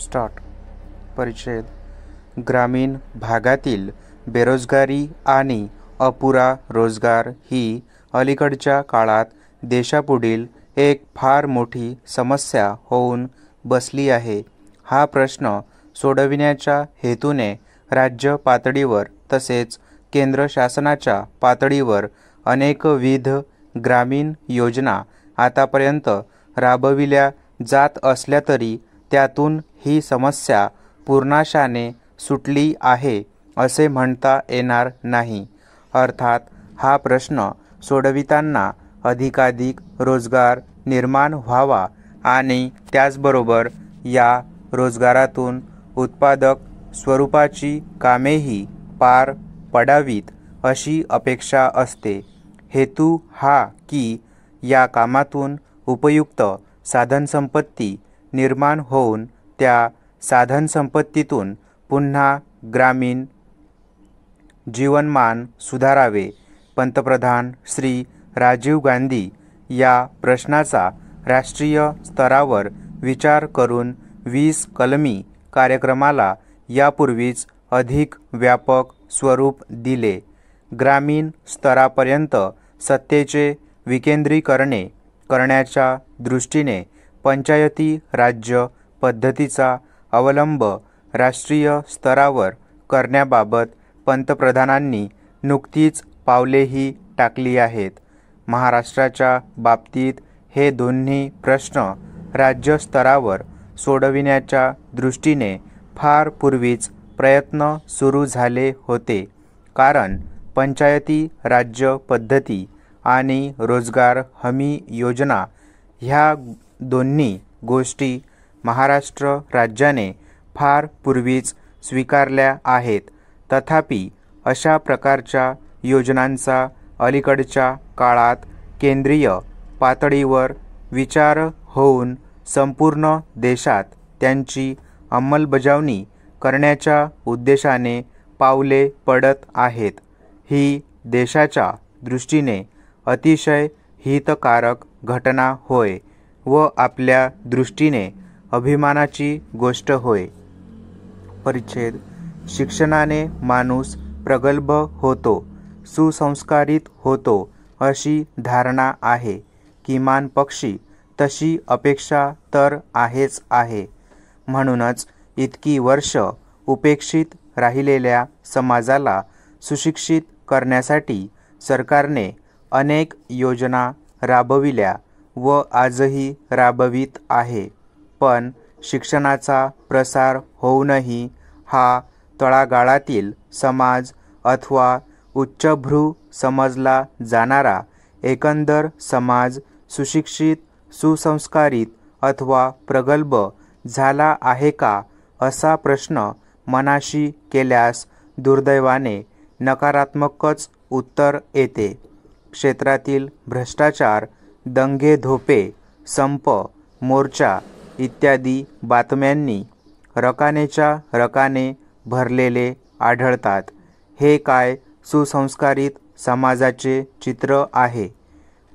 Start. परिच्छेद. ग्रामीण भागातील बेरोजगारी आणि अपुरा रोजगार ही अलीकडच्या काळात देशापुढील एक फार मोठी समस्या होऊन बसली आहे. हा प्रश्न सोडविण्याच्या हेतूने राज्य पातळीवर तसेच केंद्र शासनाच्या पातळीवर अनेकविध ग्रामीण योजना आतापर्यंत राबविल्या जात असल्या तरी त्यातून ही समस्या पूर्णाशाने सुटली आहे असे म्हणता येणार नाही. अर्थात हा प्रश्न सोडविताना अधिकाधिक रोजगार निर्माण व्हावा आणि त्याचबरोबर या रोजगारातून उत्पादक स्वरूपाची कामेही पार पडावीत अशी अपेक्षा असते. हेतू हा की या कामातून उपयुक्त साधनसंपत्ती निर्माण होऊन त्या साधनसंपत्तीतून पुन्हा ग्रामीण जीवनमान सुधारावे. पंतप्रधान श्री राजीव गांधी या प्रश्नाचा राष्ट्रीय स्तरावर विचार करून 20 कलमी कार्यक्रमाला यापूर्वीच अधिक व्यापक स्वरूप दिले. ग्रामीण स्तरापर्यंत सत्तेचे विकेंद्रीकरणे करण्याच्या दृष्टीने पंचायती राज्य पद्धतीचा अवलंब राष्ट्रीय स्तरावर करण्याबाबत पंतप्रधानांनी नुकतीच पावलेही टाकली आहेत. महाराष्ट्राच्या बाबतीत हे दोन्ही प्रश्न राज्य स्तरावर सोडविण्याच्या दृष्टीने फार पूर्वीच प्रयत्न सुरू झाले होते. कारण पंचायती राज्य पद्धती आणि रोजगार हमी योजना ह्या दोन्ही गोष्टी महाराष्ट्र राज्याने फार पूर्वीच स्वीकारल्या आहेत. तथापि अशा प्रकारच्या योजनांचा अलीकडच्या काळात केंद्रीय पातळीवर विचार होऊन संपूर्ण देशात त्यांची अंमलबजावणी करण्याच्या उद्देशाने पावले पडत आहेत. ही देशाच्या दृष्टीने अतिशय हितकारक घटना होय व आपल्या दृष्टीने अभिमानाची गोष्ट होय. परिच्छेद. शिक्षणाने माणूस प्रगल्भ होतो, सुसंस्कारित होतो अशी धारणा आहे. किमान पक्षी तशी अपेक्षा तर आहेच आहे. म्हणूनच इतकी वर्ष उपेक्षित राहिलेल्या समाजाला सुशिक्षित करण्यासाठी सरकारने अनेक योजना राबविल्या व आजही राबवित आहे. पण शिक्षणाचा प्रसार होऊनही हा तळागाळातील समाज अथवा उच्चभ्रू समजला जाणारा एकंदर समाज सुशिक्षित, सुसंस्कारित अथवा प्रगल्भ झाला आहे का असा प्रश्न मनाशी केल्यास दुर्दैवाने नकारात्मकच उत्तर येते. क्षेत्रातील भ्रष्टाचार, दंगेधोपे, संप, मोर्चा इत्यादी बातम्यांनी रकानेच्या रकाने भरलेले आढळतात. हे काय सुसंस्कारित समाजाचे चित्र आहे?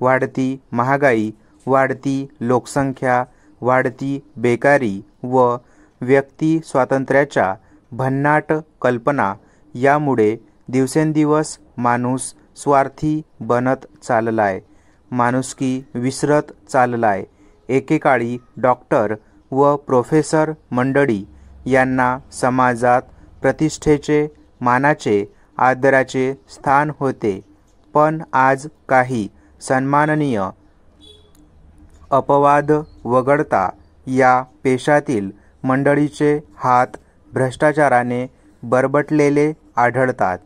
वाढती महागाई, वाढती लोकसंख्या, वाढती बेकारी व व्यक्ती स्वातंत्र्याच्या भन्नाट कल्पना यामुळे दिवसेंदिवस माणूस स्वार्थी बनत चाललाय. माणुसकी विसरत चाललाय. एकेकाळी डॉक्टर व प्रोफेसर मंडळी यांना समाजात प्रतिष्ठेचे, मानाचे, आदराचे स्थान होते. पण आज काही सन्माननीय अपवाद वगळता या पेशातील मंडळीचे हात भ्रष्टाचाराने बरबटलेले आढळतात.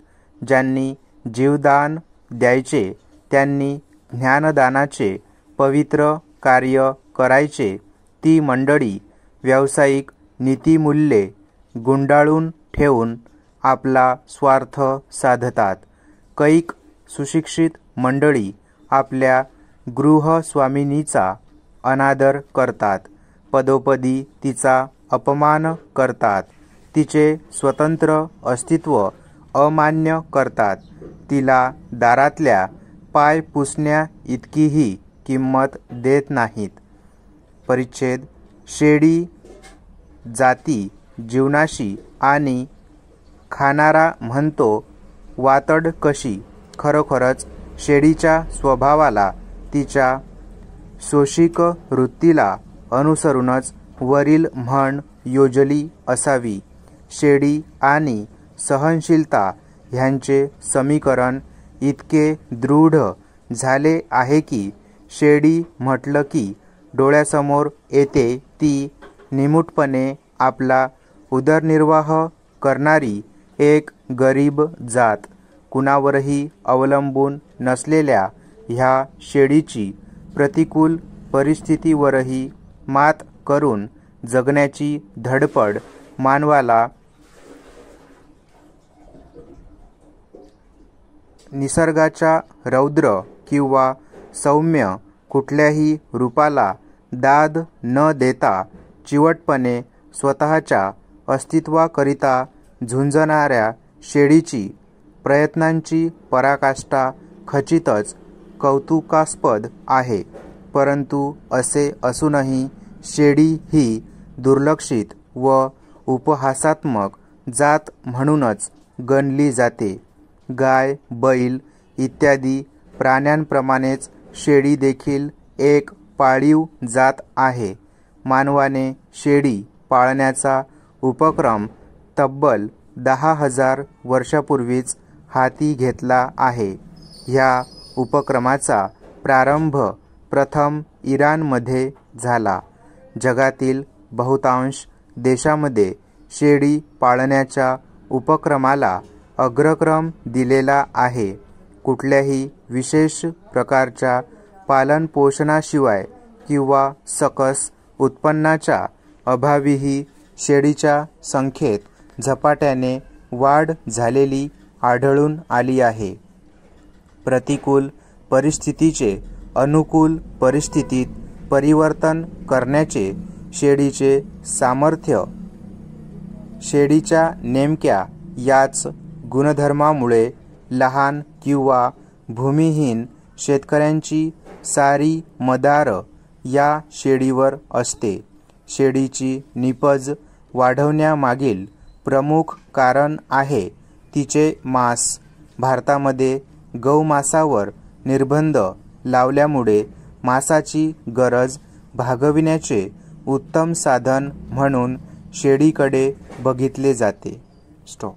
ज्यांनी जीवदान द्यायचे, त्यांनी ज्ञानदानाचे पवित्र कार्य करायचे, ती मंडळी व्यावसायिक नीतिमूल्ये गुंडाळून ठेवून आपला स्वार्थ साधतात. कैक सुशिक्षित मंडळी आपल्या गृहस्वामिनीचा अनादर करतात, पदोपदी तिचा अपमान करतात, तिचे स्वतंत्र अस्तित्व अमान्य करतात, तिला दारातल्या पाय पुसण्या इतकीही किंमत देत नाहीत. परिच्छेद. शेळी जाती जीवनाशी आणि खाणारा म्हणतो वातड कशी. खरोखरच शेळीच्या स्वभावाला तिच्या शोषिक वृत्तीला अनुसरूनच वरील म्हण योजली असावी. शेळी आणि सहनशीलता ह्यांचे समीकरण इतके दृढ झाले आहे की शेळी म्हटलं की डोळ्यासमोर येते ती निमूटपणे आपला उदरनिर्वाह करणारी एक गरीब जात. कुणावरही अवलंबून नसलेल्या ह्या शेळीची प्रतिकूल परिस्थितीवरही मात करून जगण्याची धडपड मानवाला निसर्गाच्या रौद्र किंवा सौम्य कुठल्याही रूपाला दाद न देता चिवटपणे स्वतःच्या अस्तित्वाकरिता झुंजणाऱ्या शेळीची प्रयत्नांची पराकाष्ठा खचितच कौतुकास्पद आहे. परंतु असे असूनही शेळी ही दुर्लक्षित व उपहासात्मक जात म्हणूनच गणली जाते. गाय, बैल इत्यादी प्राण्यांप्रमाणेच शेळी देखील एक पाळीव जात आहे. मानवाने शेळी पाळण्याचा उपक्रम तब्बल 10,000 वर्षापूर्वीच हाती घेतला आहे. ह्या उपक्रमाचा प्रारंभ प्रथम इराणमध्ये झाला. जगातील बहुतांश देशामध्ये शेळी पाळण्याच्या उपक्रमाला अग्रक्रम दिलेला आहे. कुठल्याही विशेष प्रकारच्या पालनपोषणाशिवाय किंवा सकस उत्पन्नाच्या अभावीही शेळीच्या संख्येत झपाट्याने वाढ झालेली आढळून आली आहे. प्रतिकूल परिस्थितीचे अनुकूल परिस्थितीत परिवर्तन करण्याचे शेळीचे सामर्थ्य शेळीच्या नेमक्या याच गुणधर्मामुळे लहान किंवा भूमिहीन शेतकऱ्यांची सारी मदार या शेळीवर असते. शेळीची निपज वाढवण्यामागील प्रमुख कारण आहे तिचे मांस. भारतामध्ये गौमांसावर निर्बंध लावल्यामुळे मांसाची गरज भागविण्याचे उत्तम साधन म्हणून शेळीकडे बघितले जाते. स्टॉप.